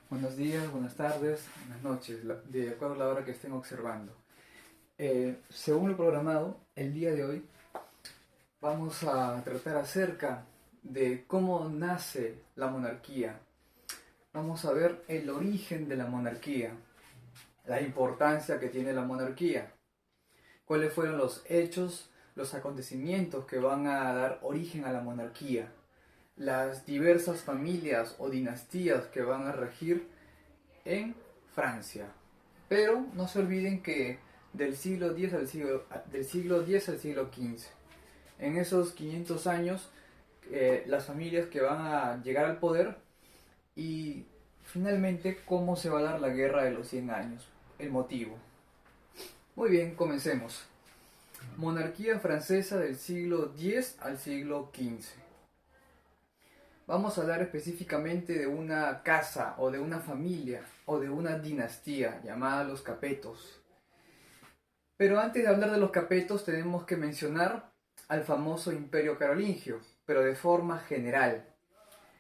Buenos días, buenas tardes, buenas noches, de acuerdo a la hora que estén observando. Según lo programado, el día de hoy vamos a tratar acerca de cómo nace la monarquía. Vamos a ver el origen de la monarquía, la importancia que tiene la monarquía, cuáles fueron los hechos, los acontecimientos que van a dar origen a la monarquía, las diversas familias o dinastías que van a regir en Francia. Pero no se olviden que del siglo X al siglo XV, en esos 500 años, las familias que van a llegar al poder y finalmente cómo se va a dar la guerra de los 100 años, el motivo. Muy bien, comencemos. Monarquía francesa del siglo X al siglo XV. Vamos a hablar específicamente de una casa o de una familia o de una dinastía llamada los Capetos. Pero antes de hablar de los Capetos tenemos que mencionar al famoso Imperio Carolingio, pero de forma general.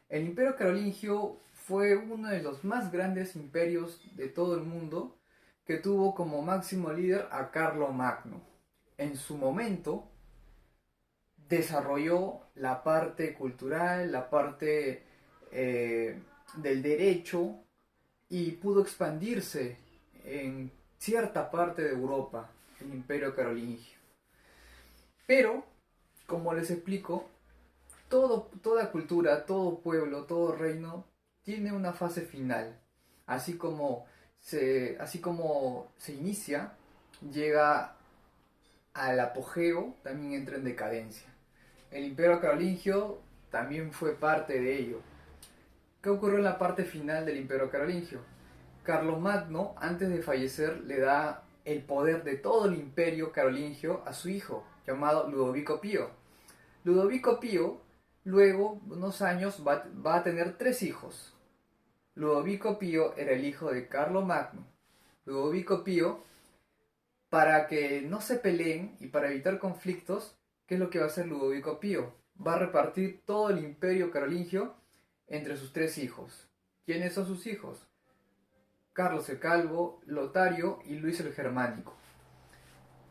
El Imperio Carolingio fue uno de los más grandes imperios de todo el mundo que tuvo como máximo líder a Carlo Magno. En su momento desarrolló la parte cultural, la parte del derecho y pudo expandirse en cierta parte de Europa, el Imperio Carolingio. Pero, como les explico, toda cultura, todo pueblo, todo reino tiene una fase final. Así como se inicia, llega al apogeo, también entra en decadencia. El Imperio Carolingio también fue parte de ello. ¿Qué ocurrió en la parte final del Imperio Carolingio? Carlomagno, antes de fallecer, le da el poder de todo el Imperio Carolingio a su hijo, llamado Ludovico Pío. Ludovico Pío, luego, unos años, va a tener tres hijos. Ludovico Pío era el hijo de Carlomagno. Ludovico Pío, para que no se peleen y para evitar conflictos, ¿qué es lo que va a hacer Ludovico Pío? Va a repartir todo el Imperio Carolingio entre sus tres hijos. ¿Quiénes son sus hijos? Carlos el Calvo, Lotario y Luis el Germánico.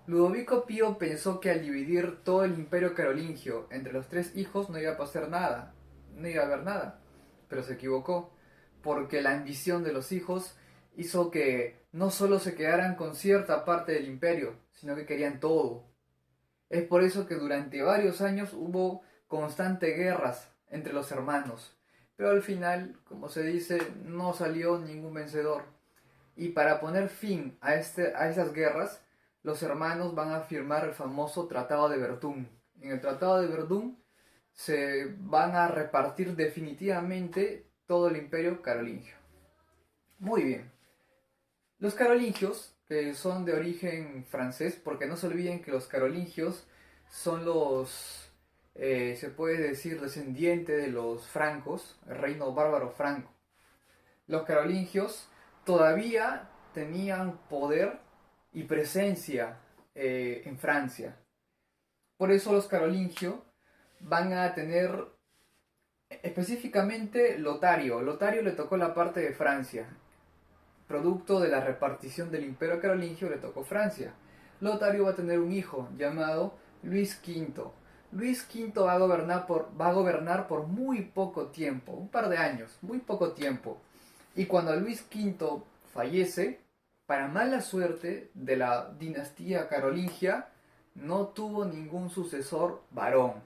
Ludovico Pío pensó que al dividir todo el Imperio Carolingio entre los tres hijos no iba a pasar nada, no iba a haber nada, pero se equivocó, porque la ambición de los hijos hizo que no solo se quedaran con cierta parte del imperio, sino que querían todo. Es por eso que durante varios años hubo constantes guerras entre los hermanos, pero al final, como se dice, no salió ningún vencedor. Y para poner fin a esas guerras, los hermanos van a firmar el famoso Tratado de Verdún. En el Tratado de Verdún se van a repartir definitivamente todo el imperio carolingio. Muy bien. Los carolingios, que son de origen francés, porque no se olviden que los carolingios son se puede decir, descendientes de los francos, el reino bárbaro franco. Los carolingios todavía tenían poder y presencia en Francia. Por eso los carolingios van a tener específicamente Lotario. Lotario le tocó la parte de Francia. Producto de la repartición del imperio carolingio le tocó Francia. Lotario va a tener un hijo llamado Luis V. Luis V va a gobernar por muy poco tiempo, un par de años, muy poco tiempo. Y cuando Luis V fallece, para mala suerte de la dinastía carolingia, no tuvo ningún sucesor varón.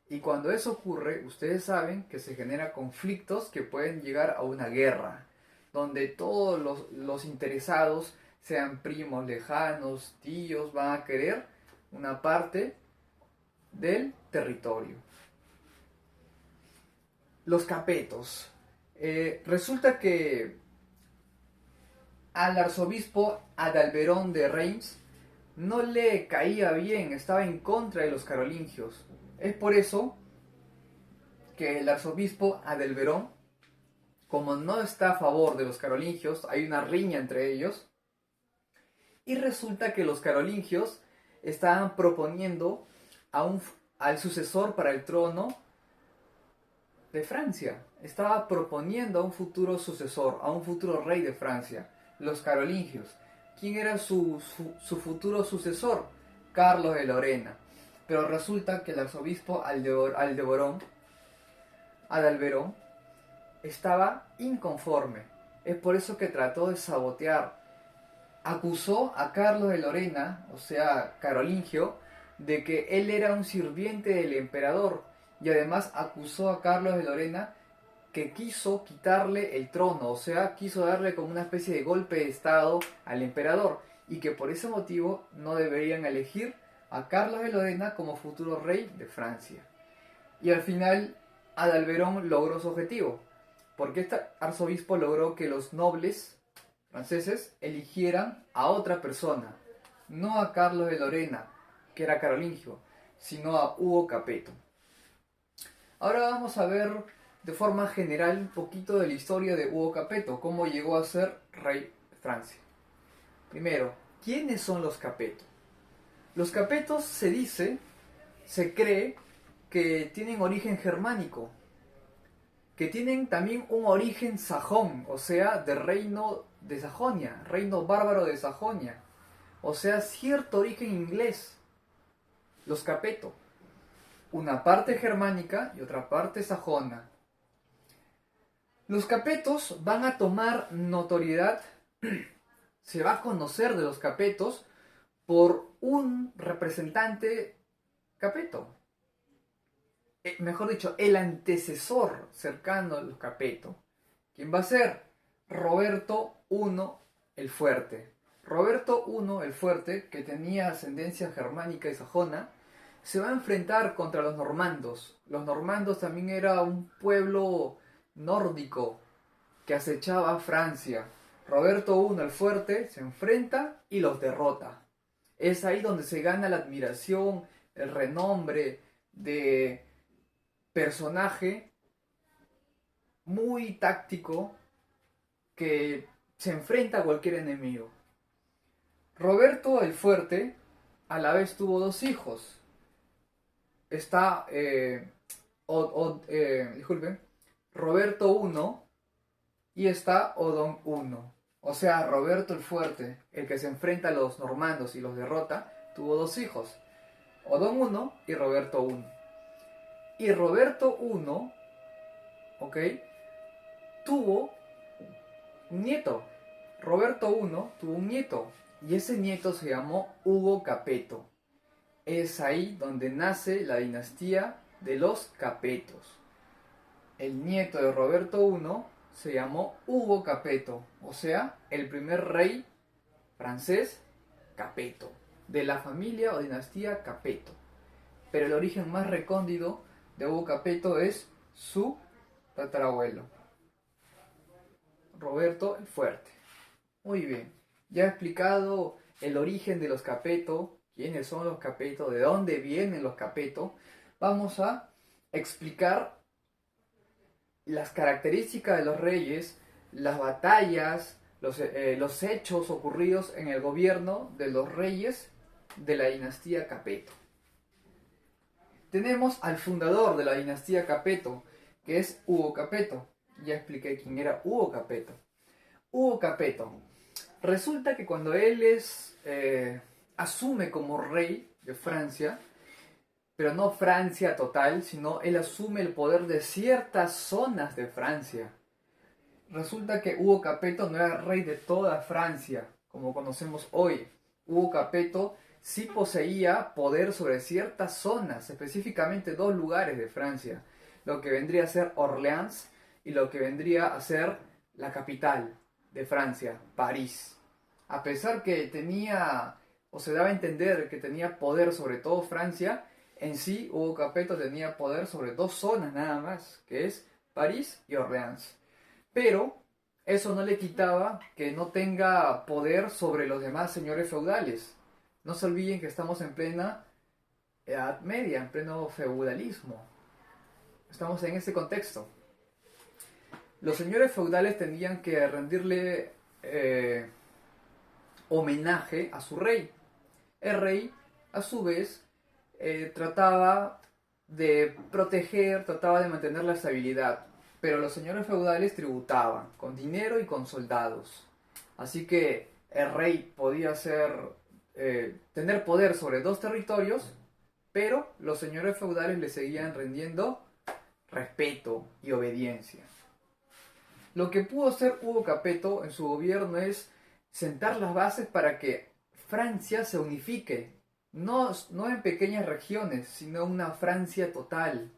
Y cuando eso ocurre, ustedes saben que se generan conflictos que pueden llegar a una guerra, donde todos los interesados, sean primos lejanos, tíos, van a querer una parte del territorio. Los capetos. Resulta que al arzobispo Adalberón de Reims no le caía bien, estaba en contra de los carolingios. Es por eso que el arzobispo Adalberón, como no está a favor de los carolingios, hay una riña entre ellos, y resulta que los carolingios estaban proponiendo al sucesor para el trono de Francia. Estaba proponiendo a un futuro sucesor, a un futuro rey de Francia, los carolingios. ¿Quién era su futuro sucesor? Carlos de Lorena. Pero resulta que el arzobispo Adalberón estaba inconforme. Es por eso que trató de sabotear. Acusó a Carlos de Lorena, o sea, carolingio, de que él era un sirviente del emperador, y además acusó a Carlos de Lorena que quiso quitarle el trono, o sea, quiso darle como una especie de golpe de estado al emperador, y que por ese motivo no deberían elegir a Carlos de Lorena como futuro rey de Francia. Y al final Adalberón logró su objetivo, porque este arzobispo logró que los nobles franceses eligieran a otra persona, no a Carlos de Lorena, que era carolingio, sino a Hugo Capeto. Ahora vamos a ver de forma general un poquito de la historia de Hugo Capeto, cómo llegó a ser rey de Francia. Primero, ¿quiénes son los Capeto? Los Capetos se cree que tienen origen germánico, que tienen también un origen sajón, o sea, del reino de Sajonia, reino bárbaro de Sajonia, o sea, cierto origen inglés, los Capeto, una parte germánica y otra parte sajona. Los Capetos van a tomar notoriedad, se va a conocer de los Capetos por un representante Capeto, mejor dicho, el antecesor cercano a los Capeto. ¿Quién va a ser? Roberto I el Fuerte. Roberto I el Fuerte, que tenía ascendencia germánica y sajona, se va a enfrentar contra los normandos. Los normandos también era un pueblo nórdico que acechaba a Francia. Roberto I el Fuerte se enfrenta y los derrota. Es ahí donde se gana la admiración, el renombre de personaje muy táctico que se enfrenta a cualquier enemigo. Roberto el Fuerte a la vez tuvo dos hijos. Está, disculpen, Roberto I y está Odón I. O sea, Roberto el Fuerte, el que se enfrenta a los normandos y los derrota, tuvo dos hijos, Odón I y Roberto I. Y Roberto I, ¿ok?, tuvo un nieto. Roberto I tuvo un nieto y ese nieto se llamó Hugo Capeto. Es ahí donde nace la dinastía de los Capetos. El nieto de Roberto I se llamó Hugo Capeto, o sea, el primer rey francés Capeto, de la familia o dinastía Capeto. Pero el origen más recóndito de Hugo Capeto es su tatarabuelo, Roberto el Fuerte. Muy bien, ya he explicado el origen de los Capeto, quiénes son los Capeto, de dónde vienen los Capeto. Vamos a explicar las características de los reyes, las batallas, los hechos ocurridos en el gobierno de los reyes de la dinastía Capeto. Tenemos al fundador de la dinastía Capeto, que es Hugo Capeto. Ya expliqué quién era Hugo Capeto. Hugo Capeto. Resulta que cuando él asume como rey de Francia, pero no Francia total, sino él asume el poder de ciertas zonas de Francia. Resulta que Hugo Capeto no era rey de toda Francia, como conocemos hoy. Hugo Capeto sí poseía poder sobre ciertas zonas, específicamente dos lugares de Francia, lo que vendría a ser Orleans y lo que vendría a ser la capital de Francia, París. A pesar que tenía, o se daba a entender que tenía poder sobre todo Francia, en sí Hugo Capeto tenía poder sobre dos zonas nada más, que es París y Orleans. Pero eso no le quitaba que no tenga poder sobre los demás señores feudales. No se olviden que estamos en plena Edad Media, en pleno feudalismo. Estamos en ese contexto. Los señores feudales tenían que rendirle homenaje a su rey. El rey, a su vez, trataba de proteger, trataba de mantener la estabilidad, pero los señores feudales tributaban con dinero y con soldados. Así que el rey podía tener poder sobre dos territorios, pero los señores feudales le seguían rendiendo respeto y obediencia. Lo que pudo hacer Hugo Capeto en su gobierno es sentar las bases para que Francia se unifique, no en pequeñas regiones, sino una Francia total.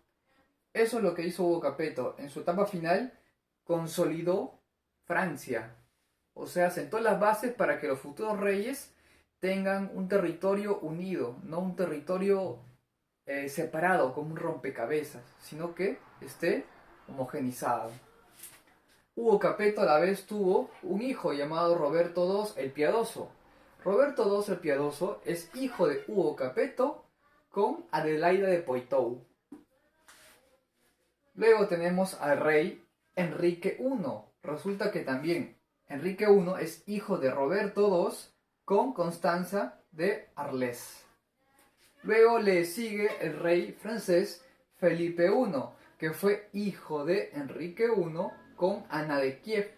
Eso es lo que hizo Hugo Capeto. En su etapa final consolidó Francia. O sea, sentó las bases para que los futuros reyes tengan un territorio unido, no un territorio separado como un rompecabezas, sino que esté homogenizado. Hugo Capeto a la vez tuvo un hijo llamado Roberto II el Piadoso. Roberto II el Piadoso es hijo de Hugo Capeto con Adelaida de Poitou. Luego tenemos al rey Enrique I. Resulta que también Enrique I es hijo de Roberto II con Constanza de Arles. Luego le sigue el rey francés Felipe I, que fue hijo de Enrique I con Ana de Kiev.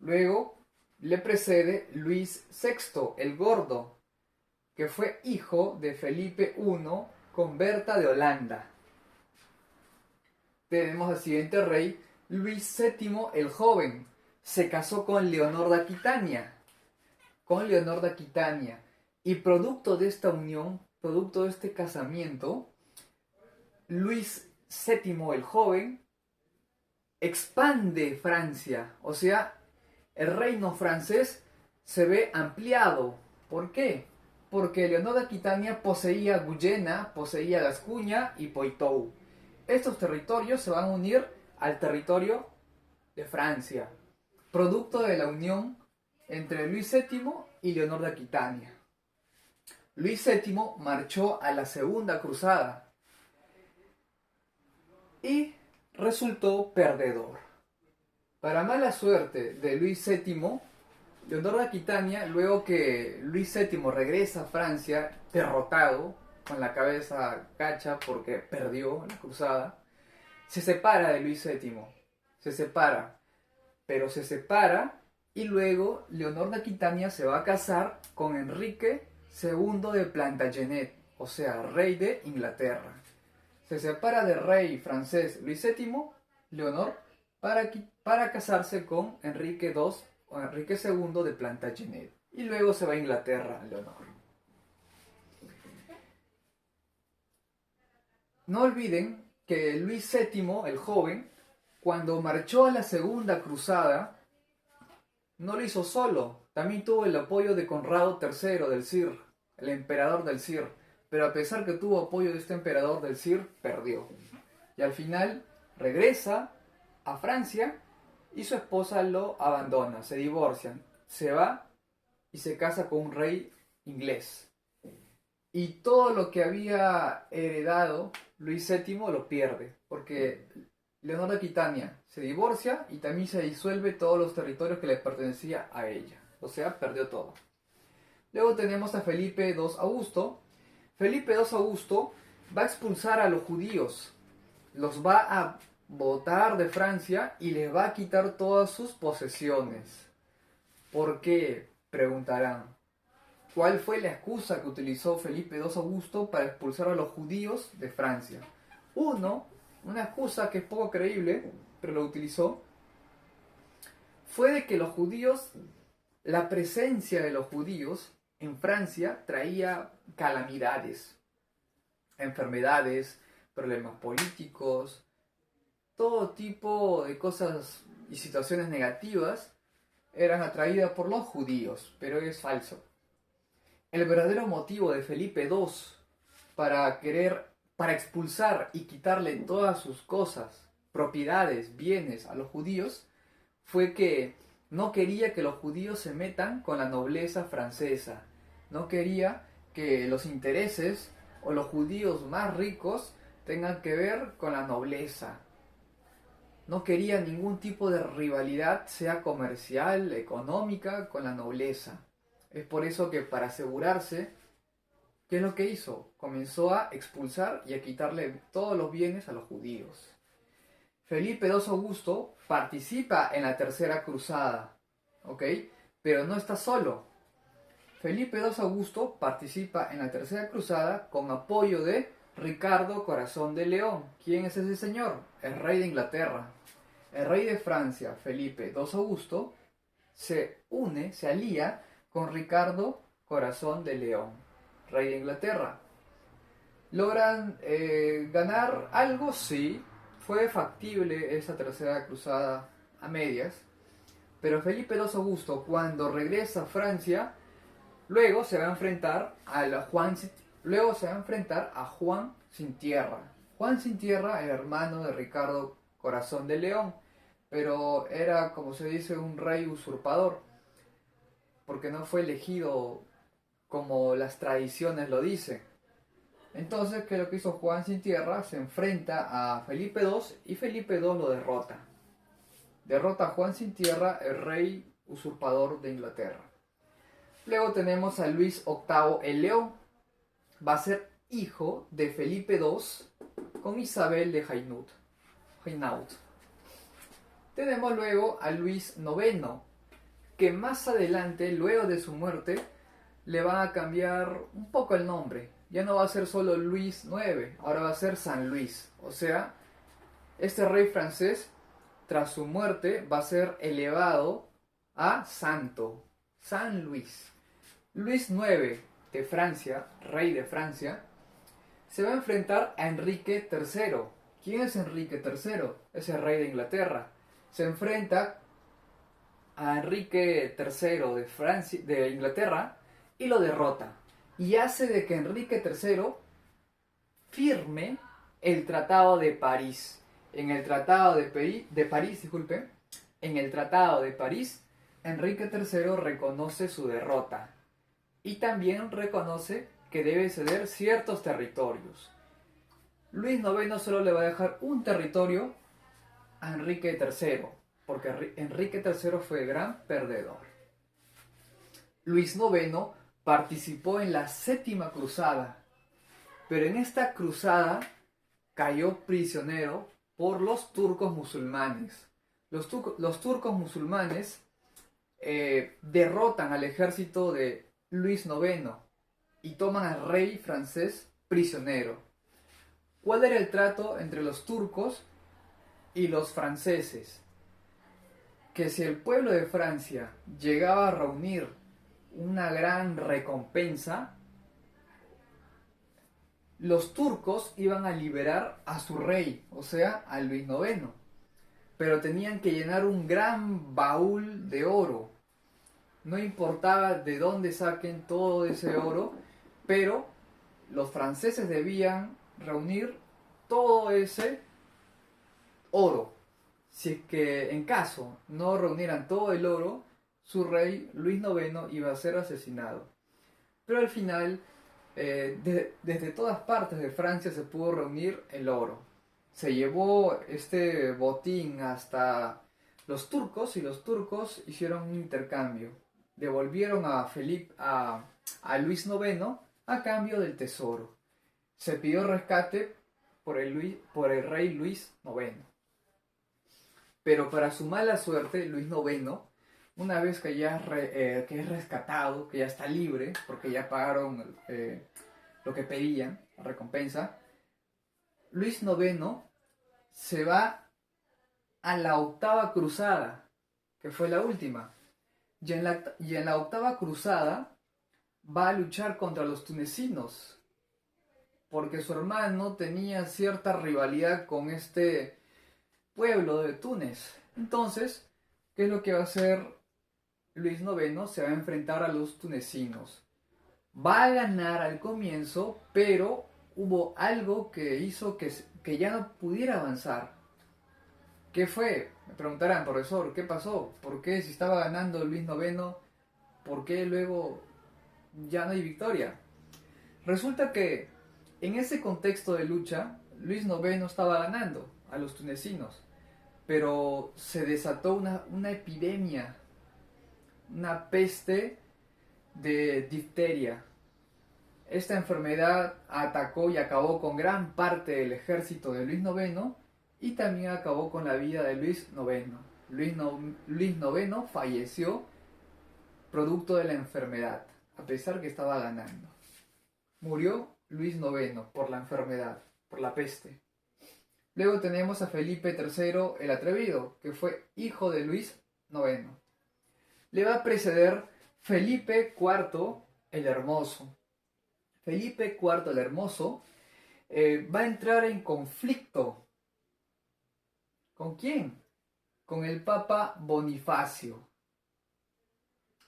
Luego le precede Luis VI, el Gordo, que fue hijo de Felipe I con Berta de Holanda. Tenemos al siguiente rey, Luis VII el Joven. Se casó con Leonor de Aquitania. Y producto de esta unión, producto de este casamiento, Luis VII el Joven expande Francia. O sea, el reino francés se ve ampliado. ¿Por qué? Porque Leonor de Aquitania poseía Guyena, poseía Gascuña y Poitou. Estos territorios se van a unir al territorio de Francia, producto de la unión entre Luis VII y Leonor de Aquitania. Luis VII marchó a la Segunda Cruzada y resultó perdedor. Para mala suerte de Luis VII, Leonor de Aquitania, luego que Luis VII regresa a Francia derrotado, con la cabeza gacha porque perdió la cruzada, se separa de Luis VII. Pero se separa y luego Leonor de Aquitania se va a casar con Enrique II de Plantagenet, o sea, rey de Inglaterra. Se separa del rey francés Luis VII, Leonor, para casarse con Enrique II de Plantagenet. Y luego se va a Inglaterra, Leonor. No olviden que Luis VII, el joven, cuando marchó a la Segunda Cruzada, no lo hizo solo. También tuvo el apoyo de Conrado III del Cir, el emperador del Cir. Pero a pesar que tuvo apoyo de este emperador del Cir, perdió. Y al final regresa a Francia y su esposa lo abandona, se divorcian, se va y se casa con un rey inglés. Y todo lo que había heredado Luis VII lo pierde, porque Leonor de Aquitania se divorcia y también se disuelve todos los territorios que le pertenecían a ella. O sea, perdió todo. Luego tenemos a Felipe II Augusto. Felipe II Augusto va a expulsar a los judíos, los va a botar de Francia y les va a quitar todas sus posesiones. ¿Por qué? Preguntarán. ¿Cuál fue la excusa que utilizó Felipe II Augusto para expulsar a los judíos de Francia? Una excusa que es poco creíble, pero lo utilizó, fue de que la presencia de los judíos en Francia traía calamidades, enfermedades, problemas políticos, todo tipo de cosas y situaciones negativas eran atraídas por los judíos, pero es falso. El verdadero motivo de Felipe II para expulsar y quitarle todas sus cosas, propiedades, bienes a los judíos, fue que no quería que los judíos se metan con la nobleza francesa. No quería que los intereses o los judíos más ricos tengan que ver con la nobleza. No quería ningún tipo de rivalidad, sea comercial, económica, con la nobleza. Es por eso que para asegurarse ¿Qué es lo que hizo? Comenzó a expulsar y a quitarle todos los bienes a los judíos. Felipe II Augusto participa en la Tercera Cruzada, ¿ok? Pero no está solo. Felipe II Augusto participa en la Tercera Cruzada con apoyo de Ricardo Corazón de León. ¿Quién es ese señor? El rey de Inglaterra. El rey de Francia, Felipe II Augusto, se une, se alía con Ricardo Corazón de León, rey de Inglaterra. ¿Logran ganar algo? Sí. Fue factible esa tercera cruzada a medias. Pero Felipe II Augusto, cuando regresa a Francia, luego se va a enfrentar a Juan Sin Tierra. Juan Sin Tierra, el hermano de Ricardo Corazón de León, pero era, como se dice, un rey usurpador, porque no fue elegido como las tradiciones lo dicen. Entonces, ¿qué es lo que hizo Juan Sin Tierra? Se enfrenta a Felipe II y Felipe II lo derrota. Derrota a Juan Sin Tierra, el rey usurpador de Inglaterra. Luego tenemos a Luis VIII el León. Va a ser hijo de Felipe II con Isabel de Hainaut. Tenemos luego a Luis IX, que más adelante, luego de su muerte, le van a cambiar un poco el nombre. Ya no va a ser solo Luis IX, ahora va a ser San Luis. O sea, este rey francés, tras su muerte, va a ser elevado a santo, San Luis. Luis IX de Francia, rey de Francia, se va a enfrentar a Enrique III. ¿Quién es Enrique III? Es el rey de Inglaterra. Se enfrenta a Enrique III de Francia, de Inglaterra, y lo derrota. Y hace de que Enrique III firme el Tratado de París. En el Tratado de París, en el Tratado de París, Enrique III reconoce su derrota y también reconoce que debe ceder ciertos territorios. Luis IX solo le va a dejar un territorio a Enrique III, porque Enrique III fue el gran perdedor. Luis IX participó en la Séptima Cruzada, pero en esta cruzada cayó prisionero por los turcos musulmanes. Los turcos musulmanes derrotan al ejército de Luis IX y toman al rey francés prisionero. ¿Cuál era el trato entre los turcos y los franceses? Que si el pueblo de Francia llegaba a reunir una gran recompensa, los turcos iban a liberar a su rey, o sea, a Luis IX. Pero tenían que llenar un gran baúl de oro. No importaba de dónde saquen todo ese oro, pero los franceses debían reunir todo ese oro. Si es que en caso no reunieran todo el oro, su rey Luis IX iba a ser asesinado. Pero al final, desde todas partes de Francia se pudo reunir el oro. Se llevó este botín hasta los turcos y los turcos hicieron un intercambio. Devolvieron a Luis IX a cambio del tesoro. Se pidió rescate por el rey Luis IX. Pero para su mala suerte, Luis IX, una vez que ya que es rescatado, que ya está libre, porque ya pagaron lo que pedían, la recompensa, Luis IX se va a la octava cruzada, que fue la última. Y en la octava cruzada va a luchar contra los tunecinos, porque su hermano tenía cierta rivalidad con este pueblo de Túnez. Entonces, ¿qué es lo que va a hacer Luis IX? Se va a enfrentar a los tunecinos. Va a ganar al comienzo, pero hubo algo que hizo que ya no pudiera avanzar. ¿Qué fue? Me preguntarán, profesor, ¿qué pasó? ¿Por qué si estaba ganando Luis IX, por qué luego ya no hay victoria? Resulta que en ese contexto de lucha, Luis IX estaba ganando a los tunecinos, pero se desató una epidemia, una peste de difteria. Esta enfermedad atacó y acabó con gran parte del ejército de Luis IX y también acabó con la vida de Luis IX. Luis IX falleció producto de la enfermedad, a pesar que estaba ganando. Murió Luis IX por la enfermedad, por la peste. Luego tenemos a Felipe III el Atrevido, que fue hijo de Luis IX. Le va a preceder Felipe IV el Hermoso. Felipe IV el Hermoso va a entrar en conflicto. ¿Con quién? Con el Papa Bonifacio.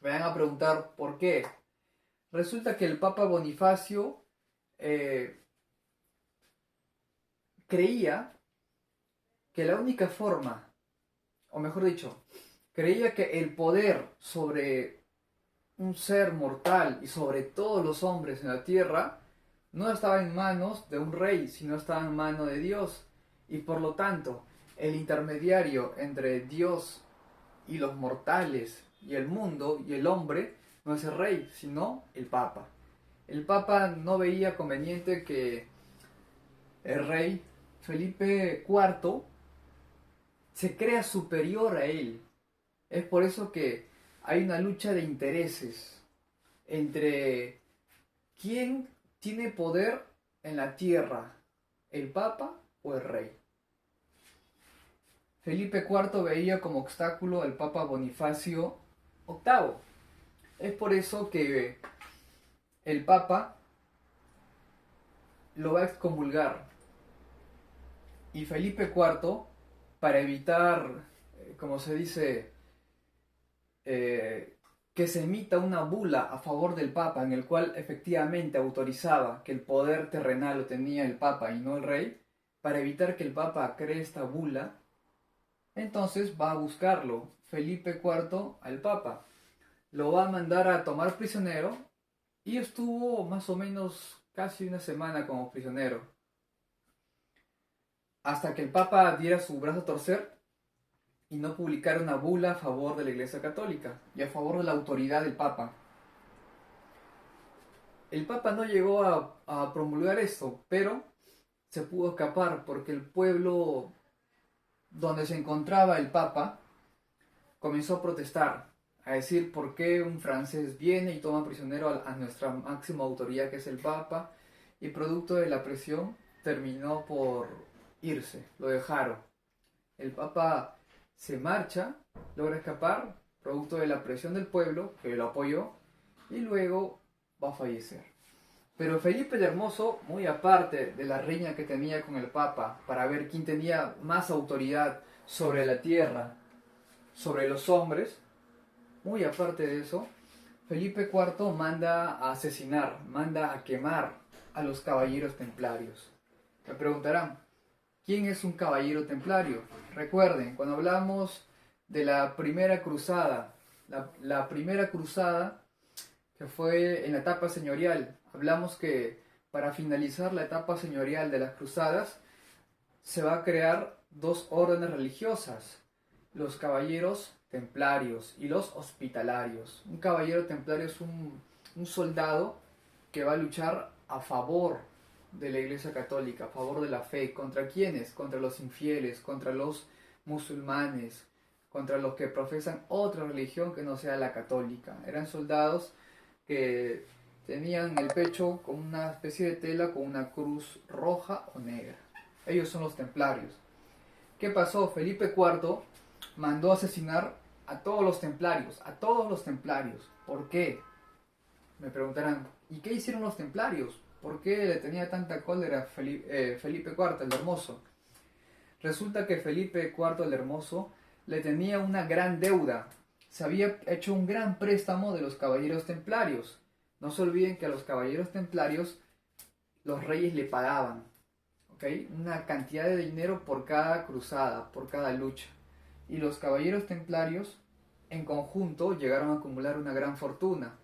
Me van a preguntar por qué. Resulta que el Papa Bonifacio creía que la única forma, o mejor dicho, creía que el poder sobre un ser mortal y sobre todos los hombres en la tierra no estaba en manos de un rey, sino estaba en manos de Dios. Y por lo tanto, el intermediario entre Dios y los mortales y el mundo y el hombre no es el rey, sino el Papa. El Papa no veía conveniente que el rey Felipe IV se crea superior a él. Es por eso que hay una lucha de intereses entre quién tiene poder en la tierra, el Papa o el rey. Felipe IV veía como obstáculo al Papa Bonifacio VIII. Es por eso que el Papa lo va a excomulgar. Y Felipe IV, para evitar, como se dice, que se emita una bula a favor del Papa en el cual efectivamente autorizaba que el poder terrenal lo tenía el Papa y no el rey, para evitar que el Papa cree esta bula, entonces va a buscarlo Felipe IV al Papa. Lo va a mandar a tomar prisionero y estuvo más o menos casi una semana como prisionero. Hasta que el Papa diera su brazo a torcer y no publicara una bula a favor de la Iglesia Católica y a favor de la autoridad del Papa. El Papa no llegó a promulgar esto, pero se pudo escapar porque el pueblo donde se encontraba el Papa comenzó a protestar, a decir por qué un francés viene y toma prisionero a nuestra máxima autoridad que es el Papa, y producto de la presión terminó por irse, lo dejaron. El Papa se marcha, logra escapar, producto de la presión del pueblo que lo apoyó, y luego va a fallecer. Pero Felipe el Hermoso, muy aparte de la riña que tenía con el Papa para ver quién tenía más autoridad sobre la tierra, sobre los hombres, muy aparte de eso, Felipe IV manda a asesinar, manda a quemar a los caballeros templarios. Me preguntarán, ¿quién es un caballero templario? Recuerden, cuando hablamos de la primera cruzada, la primera cruzada que fue en la etapa señorial, hablamos que para finalizar la etapa señorial de las cruzadas se va a crear dos órdenes religiosas, los caballeros templarios y los hospitalarios. Un caballero templario es un soldado que va a luchar a favor de la Iglesia Católica, a favor de la fe. ¿Contra quiénes? Contra los infieles, contra los musulmanes, contra los que profesan otra religión que no sea la católica. Eran soldados que tenían el pecho con una especie de tela con una cruz roja o negra. Ellos son los templarios. ¿Qué pasó? Felipe IV mandó asesinar a todos los templarios, a todos los templarios. ¿Por qué? Me preguntarán, ¿y qué hicieron los templarios? ¿Por qué le tenía tanta cólera Felipe IV el Hermoso? Resulta que Felipe IV el Hermoso le tenía una gran deuda. Se había hecho un gran préstamo de los caballeros templarios. No se olviden que a los caballeros templarios los reyes le pagaban, ¿okay? Una cantidad de dinero por cada cruzada, por cada lucha. Y los caballeros templarios en conjunto llegaron a acumular una gran fortuna.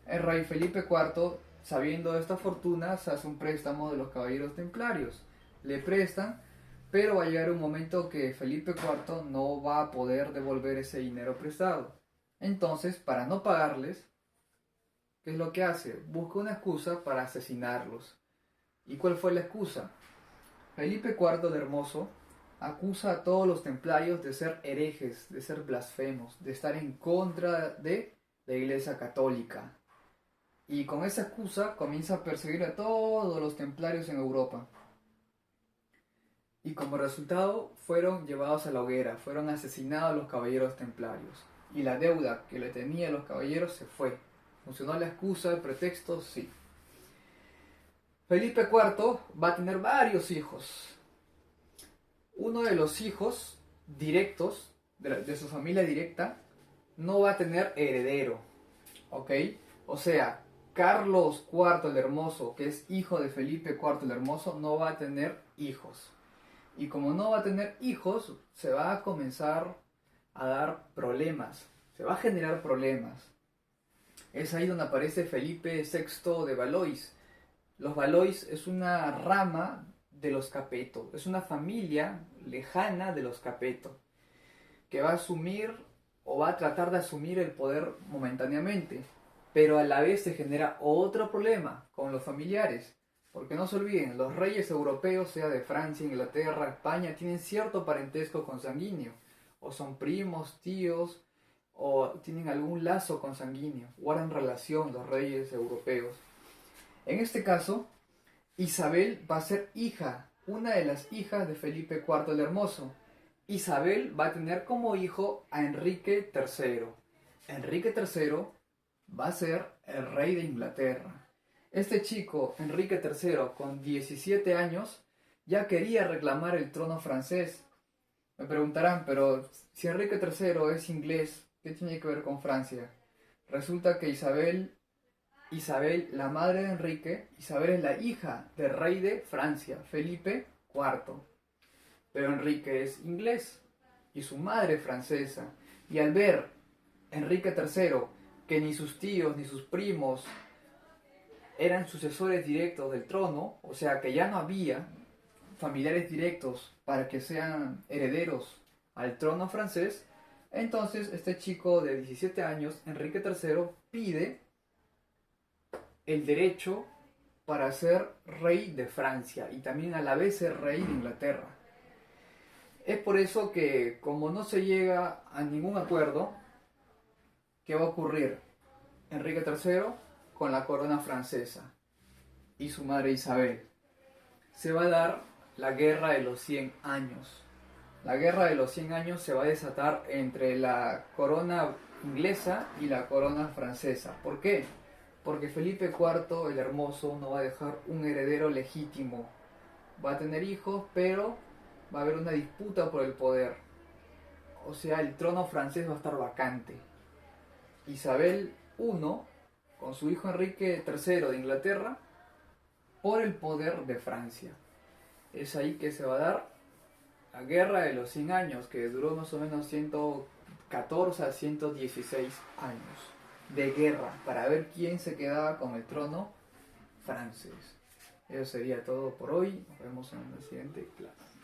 El rey Felipe IV, sabiendo de esta fortuna, se hace un préstamo de los caballeros templarios. Le prestan, pero va a llegar un momento que Felipe IV no va a poder devolver ese dinero prestado. Entonces, para no pagarles, ¿qué es lo que hace? Busca una excusa para asesinarlos. ¿Y cuál fue la excusa? Felipe IV el Hermoso acusa a todos los templarios de ser herejes, de ser blasfemos, de estar en contra de la Iglesia Católica. Y con esa excusa comienza a perseguir a todos los templarios en Europa. Y como resultado fueron llevados a la hoguera, fueron asesinados los caballeros templarios. Y la deuda que le tenía a los caballeros se fue. ¿Funcionó la excusa, el pretexto? Sí. Felipe IV va a tener varios hijos. Uno de los hijos directos, de su familia directa, no va a tener heredero. ¿Ok? O sea, Carlos IV el Hermoso, que es hijo de Felipe IV el Hermoso, no va a tener hijos. Y como no va a tener hijos, se va a comenzar a dar problemas. Se va a generar problemas. Es ahí donde aparece Felipe VI de Valois. Los Valois es una rama de los Capeto. Es una familia lejana de los Capeto, que va a asumir o va a tratar de asumir el poder momentáneamente. Pero a la vez se genera otro problema con los familiares. Porque no se olviden, los reyes europeos, sea de Francia, Inglaterra, España, tienen cierto parentesco consanguíneo. O son primos, tíos, o tienen algún lazo consanguíneo. Guardan relación los reyes europeos. En este caso, Isabel va a ser hija, una de las hijas de Felipe IV el Hermoso. Isabel va a tener como hijo a Enrique III. Enrique III va a ser el rey de Inglaterra. Este chico, Enrique III, con 17 años, ya quería reclamar el trono francés. Me preguntarán, pero si Enrique III es inglés, ¿qué tiene que ver con Francia? Resulta que Isabel, la madre de Enrique, Isabel es la hija del rey de Francia, Felipe IV. Pero Enrique es inglés y su madre es francesa. Y al ver Enrique III que ni sus tíos ni sus primos eran sucesores directos del trono, o sea que ya no había familiares directos para que sean herederos al trono francés, entonces este chico de 17 años, Enrique III, pide el derecho para ser rey de Francia y también a la vez ser rey de Inglaterra. Es por eso que, como no se llega a ningún acuerdo, ¿qué va a ocurrir? Enrique III con la corona francesa y su madre Isabel. Se va a dar la Guerra de los 100 años. La Guerra de los 100 años se va a desatar entre la corona inglesa y la corona francesa. ¿Por qué? Porque Felipe IV el Hermoso no va a dejar un heredero legítimo. Va a tener hijos, pero va a haber una disputa por el poder. O sea, el trono francés va a estar vacante. Isabel I, con su hijo Enrique III de Inglaterra, por el poder de Francia. Es ahí que se va a dar la Guerra de los 100 años, que duró más o menos 114 a 116 años de guerra para ver quién se quedaba con el trono francés. Eso sería todo por hoy. Nos vemos en la siguiente clase.